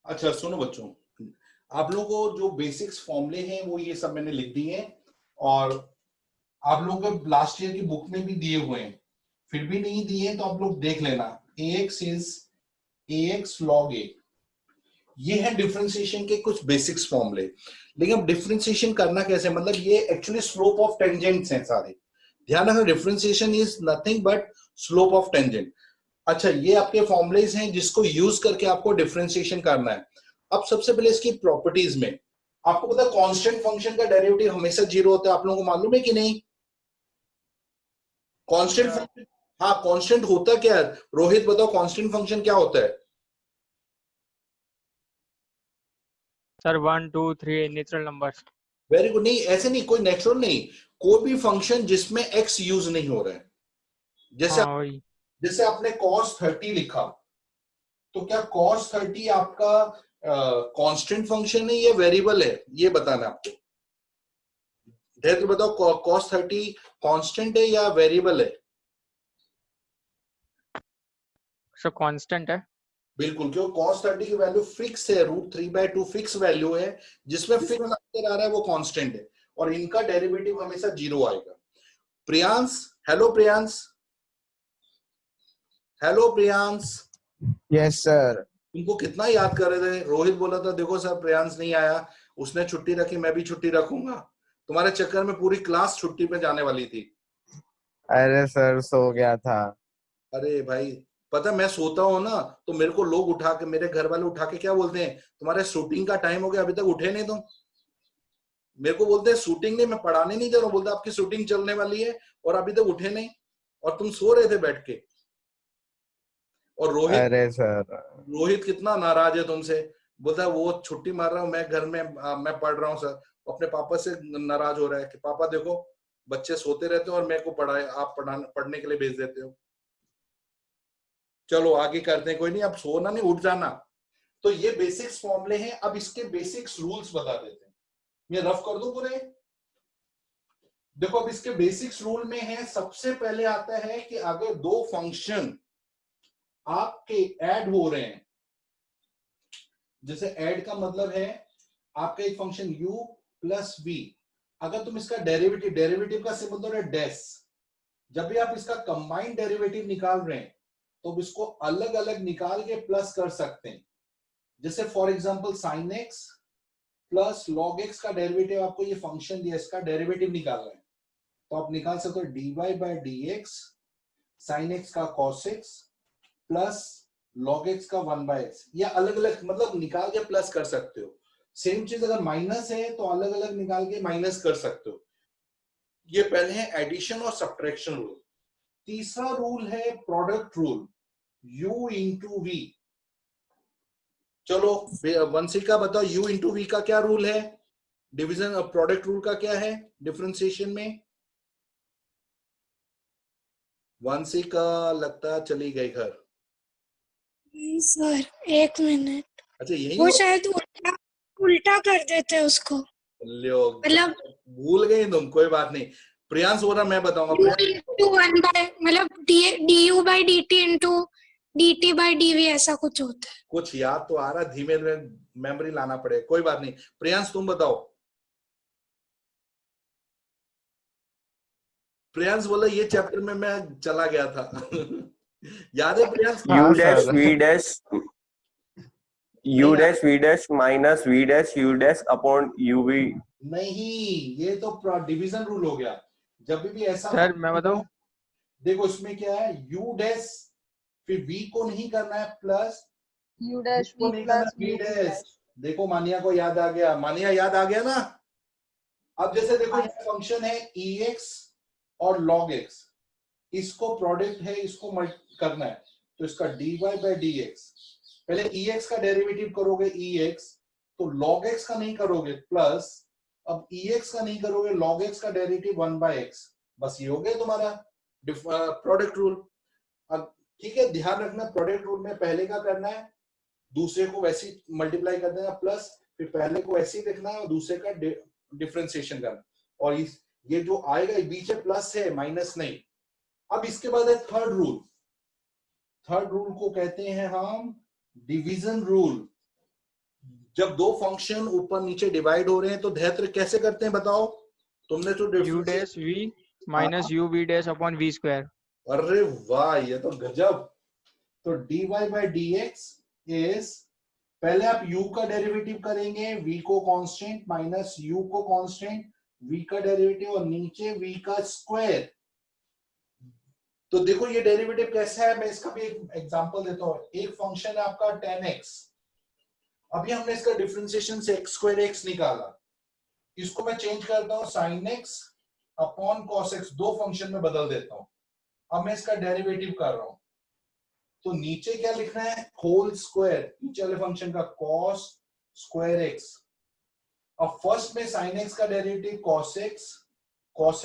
अच्छा सुनो बच्चों, आप लोगों को जो बेसिक्स फॉर्मूले हैं वो ये सब मैंने लिख दिए हैं और आप लोगों को लास्ट ईयर की बुक में भी दिए हुए हैं। फिर भी नहीं दिए तो आप लोग देख लेना। ax is ax log a, ये है डिफरेंशिएशन के कुछ बेसिक्स फॉर्मूले। लेकिन अब डिफरेंशिएशन करना कैसे, मतलब ये एक्चुअली स्लोप ऑफ टेंजेंट्स हैं सारे। ध्यान रखना, differentiation is nothing but slope of tangent. अच्छा, ये आपके फॉर्मुलेज हैं जिसको यूज करके आपको डिफरेंशिएशन करना है। अब सबसे पहले इसकी प्रॉपर्टीज में आपको पता है कांस्टेंट फंक्शन का डेरिवेटिव हमेशा जीरो होता है। आप लोगों को मालूम है कि नहीं? कांस्टेंट फंक्शन, हाँ कांस्टेंट होता क्या है? रोहित बताओ, कांस्टेंट फंक्शन क्या होता है? Sir 1 2 3 natural numbers. Very good. नहीं, ऐसे नहीं, कोई नेचुरल नहीं, कोई भी फंक्शन जिसमें एक्स यूज नहीं हो रहा है। जैसे हाँ वही। जैसे आपने cos 30 लिखा, तो क्या cos 30 आपका कांस्टेंट फंक्शन है या वेरिएबल है, ये बताना आपको। तो बताओ, cos 30 कांस्टेंट है या वेरिएबल है? सर कांस्टेंट है। बिल्कुल, क्यों? cos 30 की वैल्यू फिक्स है, √3/2 फिक्स वैल्यू है। जिसमें फिक्स आंसर आ रहा है वो कांस्टेंट है और इनका डेरिवेटिव हमेशा जीरो आएगा। Priyansh, hello Priyansh, hello Priyansh. Yes sir. तुमको कितना याद कर रहे थे? रोहित बोला था देखो सर प्रियांश नहीं आया, उसने छुट्टी रखी, मैं भी छुट्टी रखूंगा। तुम्हारे चक्कर में पूरी क्लास छुट्टी पे जाने वाली थी। अरे सर सो गया था। अरे भाई, पता मैं सोता हूँ ना तो मेरे को लोग उठा के, मेरे घर वाले उठा के क्या बोलते हैं, तुम्हारे शूटिंग का टाइम हो गया अभी तक उठे नहीं तुम। मेरे को बोलते हैं शूटिंग नहीं, मैं पढ़ाने नहीं जा रहा हूँ, बोलते आपकी शूटिंग चलने वाली है और अभी तक उठे नहीं, और तुम सो रहे थे बैठ के। और रोहित, अरे सर। रोहित कितना नाराज है तुमसे, बोलता है वो छुट्टी मार रहा हूँ मैं घर में, मैं पढ़ रहा हूँ सर। अपने पापा से नाराज हो रहा है कि पापा देखो बच्चे सोते रहते हो और मेरे को पढ़ाए, आप पढ़ने के लिए भेज देते हो। चलो आगे करते हैं, कोई नहीं, अब सोना नहीं, उठ जाना। तो ये बेसिक्स फॉर्मूले हैं। अब इसके बेसिक्स रूल्स बता देते हैं। ये रफ कर दो पूरे। देखो अब इसके बेसिक्स रूल में है, सबसे पहले आता है कि अगर दो फंक्शन आपके ऐड हो रहे हैं, जैसे ऐड का मतलब है आपका एक फंक्शन u प्लस v, अगर तुम इसका डेरिवेटिव, डेरिवेटिव का सिंबल तो है डेस, जब भी आप इसका कंबाइंड डेरिवेटिव निकाल रहे हैं तो इसको अलग अलग निकाल के प्लस कर सकते हैं। जैसे for example sin x plus log x का डेरिवेटिव, आपको ये फंक्शन दिया, इसका डेरिवेटिव निकालना है तो आप निकाल सकते हो dy/dx sin x का cos x plus log x का 1/x, या अलग अलग मतलब निकाल के प्लस कर सकते हो। सेम चीज अगर माइनस है तो अलग अलग निकाल के माइनस कर सकते हो। ये पहले है एडिशन और सब्ट्रैक्शन रूल। तीसरा रूल है product rule, u into v. चलो वंशी का बताओ, u इंटू वी का क्या रूल है? डिवीजन ऑफ प्रोडक्ट रूल का क्या है डिफरेंशिएशन में? वंशी का लगता चली गई घर। सर एक मिनट, अच्छा यही वो हो, शायद उल्टा उल्टा कर देते हैं उसको, लो मतलब भूल गई तुम, कोई बात नहीं। प्रियांश हो रहा, मैं बताऊंगा। u इंटू 1/, मतलब du/dt इंटू dt/dv ऐसा कुछ होता है। कुछ याद तो आ रहा, धीमे धीमे मेमोरी लाना पड़े, कोई बात नहीं। प्रियांश तुम बताओ। प्रियांश बोला ये चैप्टर में मैं चला गया था। याद है प्रियांश? हाँ, u dash sir. v dash u dash v dash minus v dash u dash upon uv। नहीं, ये तो डिवीजन रूल हो गया। जब भी ऐसा सर मैं बताऊं? देखो इसमें क्या है, u डैश फिर v को नहीं करना है प्लस, u dash को v नहीं करना plus v v dash. dash। देखो मानिया को याद आ गया, मानिया याद आ गया ना। अब जैसे देखो ये फंक्शन है ex और log x, इसको प्रोडक्ट है, इसको करना है तो इसका dy/dx, पहले ex का डेरिवेटिव करोगे ex, तो log x का नहीं करोगे प्लस, अब ex का नहीं करोगे log x का डेरिवेटिव 1/x, बस ये हो गया तुम्हारा प्रोडक्ट रूल। अब ठीक है, ध्यान रखना प्रोडक्ट रूल में पहले का करना है, दूसरे को वैसे मल्टीप्लाई कर देना प्लस, फिर पहले को ऐसे ही लिखना है और दूसरे का डिफरेंशिएशन करना, और ये जो आएगा बीच में प्लस है, माइनस नहीं। अब इसके बाद है थर्ड रूल। थर्ड रूल को कहते हैं हम डिवीजन रूल। जब दो फंक्शन ऊपर नीचे डिवाइड हो रहे हैं तो धैर्य कैसे करते हैं बताओ? तुमने तो u dash v minus u v dash upon v square. अरे वाह, ये तो गजब। तो dy by dx इज, पहले आप u का डेरिवेटिव करेंगे, v को कांस्टेंट माइनस u को कांस्टेंट, v का डेरिवेटिव और नीचे v का स्क्वायर। तो देखो ये डेरिवेटिव कैसा है, मैं इसका भी एक एग्जांपल देता हूं। एक फंक्शन है आपका 10x, अभी हमने इसका डिफरेंशिएशन से x स्क्वायर x निकाला, इसको मैं चेंज करता हूं sin x upon cos x, दो फंक्शन में बदल देता हूं। अब मैं इसका डेरिवेटिव कर रहा हूं, तो नीचे क्या लिखना है, होल स्क्वायर, नीचे वाले फंक्शन का cos स्क्वायर x। अब फर्स्ट में sin x का डेरिवेटिव cos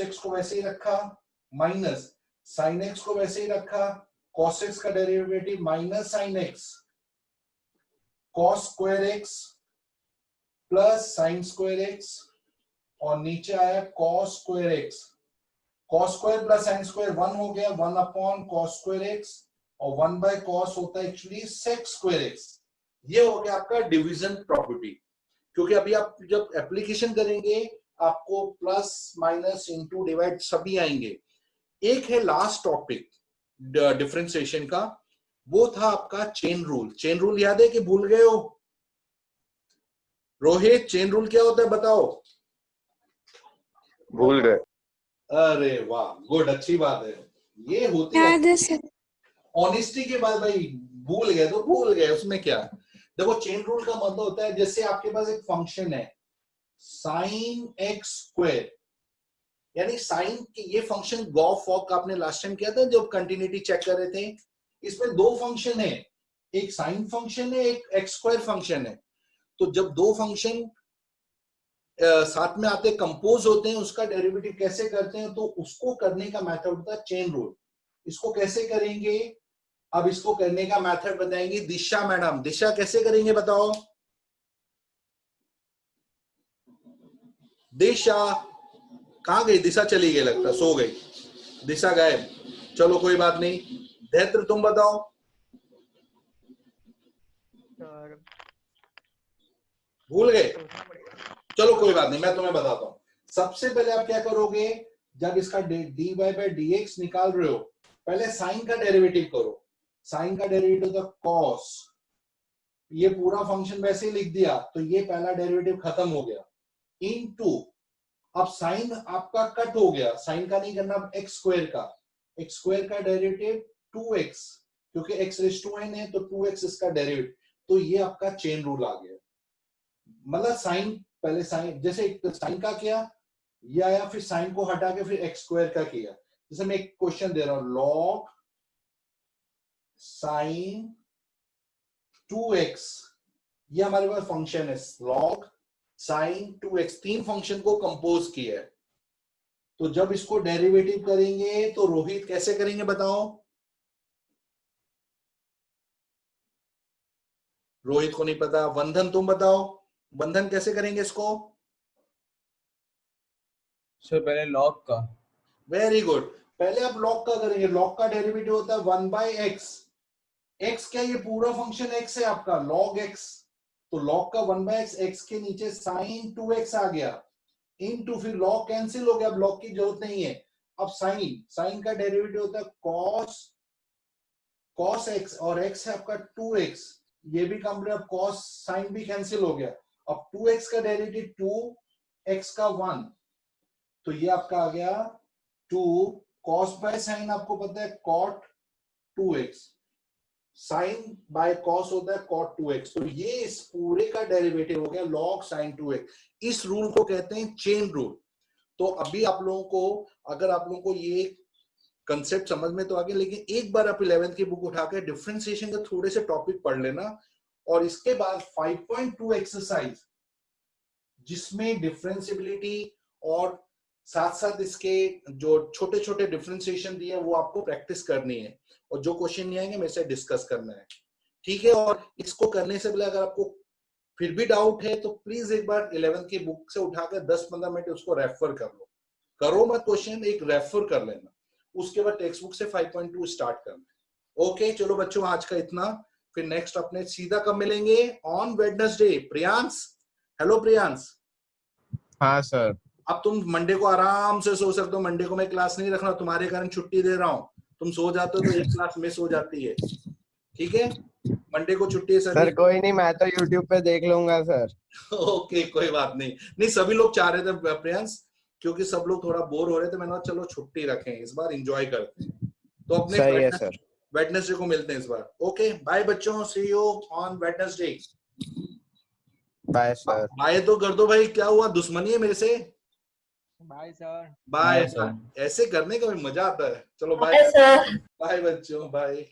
x को वैसे ही रखा, माइनस sin x को वैसे ही रखा, cos x का derivative minus sin x, cos square x plus sin square x, और नीचे आया cos square x। cos square plus sin square 1 हो गया, 1 अपॉन cos स्क्वायर x, और 1 बाय cos होता है एक्चुअली sec स्क्वायर x। ये हो गया आपका डिवीजन प्रॉपर्टी, क्योंकि अभी आप जब एप्लीकेशन करेंगे आपको प्लस माइनस इनटू डिवाइड सभी आएंगे। एक है लास्ट टॉपिक डिफरेंशिएशन का, वो था आपका चेन रूल। चेन रूल याद है कि भूल गए हो? रोहित, चेन रूल क्या होता है बताओ? भूल गए। अरे वाह, गुड, अच्छी बात है। ये होती है याद है सर। ऑनेस्टी के बाद, भाई भूल गए तो भूल गए, उसमें क्या। देखो चेन रूल का मतलब होता है, जैसे आपके पास एक फंक्शन है साइन एक्स स्क्वायर, यानी साइन के ये फंक्शन गॉस फॉक का आपने लास्ट टाइम किया था जब कंटिन्यूटी चेक कर रहे थे। इसमें दो फंक्शन है, एक साइन फंक्शन है, एक एक्स स्क्वायर फंक्शन है। तो जब दो फंक्शन साथ में आते कंपोज होते हैं, उसका डेरिवेटिव कैसे करते हैं, तो उसको करने का मेथड होता है चेन रूल। इसको कैसे करेंगे, अब इसको करने का मेथड बताएंगे दिशा मैडम। दिशा कैसे करेंगे बताओ? दिशा कहां गई? दिशा चली गई, लगता सो गई, दिशा गायब। चलो कोई बात नहीं, धैर्य तुम बताओ। भूल गए? चलो कोई बात नहीं, मैं तुम्हें बताता हूं। सबसे पहले आप क्या करोगे, जब इसका dy बाय dx निकाल रहे हो, पहले साइन का डेरिवेटिव करो। साइन का डेरिवेटिव था cos, ये पूरा फंक्शन वैसे ही लिख दिया, तो ये पहला डेरिवेटिव खत्म हो गया, इनटू, अब साइन आपका कट हो गया, साइन का नहीं करना, एक्स स्क्वायर का, एक्स स्क्वायर का डेरिवेटिव 2x, क्योंकि x रेज़ टू n है तो 2x इसका डेरिवेटिव, तो ये आपका चेन रूल आ गया। मतलब साइन, पहले साइन, जैसे साइन का किया ये आया, फिर साइन को हटा के फिर एक्स स्क्वायर का किया। जैसे मैं एक क्वेश्चन दे रहा हूं, लॉग साइन 2x, ये हमारे पास फंक्शन है लॉग साइन 2x, तीन फंक्शन को कंपोज किया है। तो जब इसको डेरिवेटिव करेंगे तो रोहित कैसे करेंगे बताओ? रोहित को नहीं पता, वंदन तुम बताओ, वंदन कैसे करेंगे इसको? सर पहले लॉग का। वेरी गुड, पहले आप लॉग का करेंगे। लॉग का डेरिवेटिव होता है 1 बाय एक्स। एक्स क्या, ये पूरा फंक्शन एक्स है आपका, लॉग एक्स, तो लॉग का 1 बाय एक्स, एक्स के नीचे साइन 2x आ गया, इनटू, फिर लॉग कैंसिल हो गया, अब लॉग की जरूरत नहीं है। अब साइन, साइन का डेरिवेटिव होता है cos x, और x है आपका 2x, ये भी कंप्लीट, अब cos साइन भी कैंसिल हो गया, अब 2x का डेरिवेटिव 2, x का 1, तो ये आपका आ गया 2, cos बाय साइन आपको पता है cot 2x, sign bye cos होता है cot 2x, तो ये इस पूरे का डेरिवेटिव हो गया log sin 2x। इस रूल को कहते हैं चेन रूल। तो अभी आप लोगों को, अगर आप लोगों को ये कंसेप्ट समझ में तो आ गया, लेकिन एक बार आप 11th की बुक उठा के डिफरेंशिएशन के थोड़े से टॉपिक पढ़ लेना, और इसके बाद 5.2 एक्सरसाइज, जिसमें डिफरेंशिएबिलिटी और साथ साथ इसके जो छोटे छोटे डिफरेंशिएशन दिए हैं वो आपको प्रैक्टिस करनी है, और जो क्वेश्चन नहीं आएंगे मेरे से डिस्कस करना है, ठीक है। और इसको करने से पहले अगर आपको फिर भी डाउट है तो प्लीज एक बार 11th की बुक से उठाकर 10-15 मिनट उसको रेफर कर लो, करो मत क्वेश्चन, एक रेफर कर लेना, उसके बाद टेक्स्ट बुक से 5.2 स्टार्ट करना। ओके चलो बच्चों, आज का इतना, फिर नेक्स्ट अपने सीधा कब मिलेंगे? On Wednesday. Priyansh, hello Priyansh. हाँ सर। अब तुम मंडे को आराम से सो सकते हो, मंडे को मैं क्लास नहीं रखना, तुम्हारे कारण छुट्टी दे रहा हूँ। तुम सो जाते हो तो एक क्लास मिस हो जाती है, ठीक है? मंडे को छुट्टी है सर सभी। कोई नहीं, मैं तो यूट्यूब पे देख लूंगा सर। ओके कोई बात नहीं। नहीं सभी लोग चाह रहे थे प्रियांश, क्योंकि सब लोग थोड़ा बोर हो रहे थे, मैंने कहा चलो छुट्टी रखें, इस बार एंजॉय करते हैं। तो अपने सही है सर। वेडनेसडे को मिलते हैं इस बार। ओके बाय बच्चों, see you on Wednesday. Bye sir. Bye तो कर दो भाई, क्या हुआ, दुश्मनी है मेरे से? Bye sir. बाय। सर। ऐसे करने का भी मजा आता है। चलो बाय। Bye, sir. बाय बच्चों, बाय।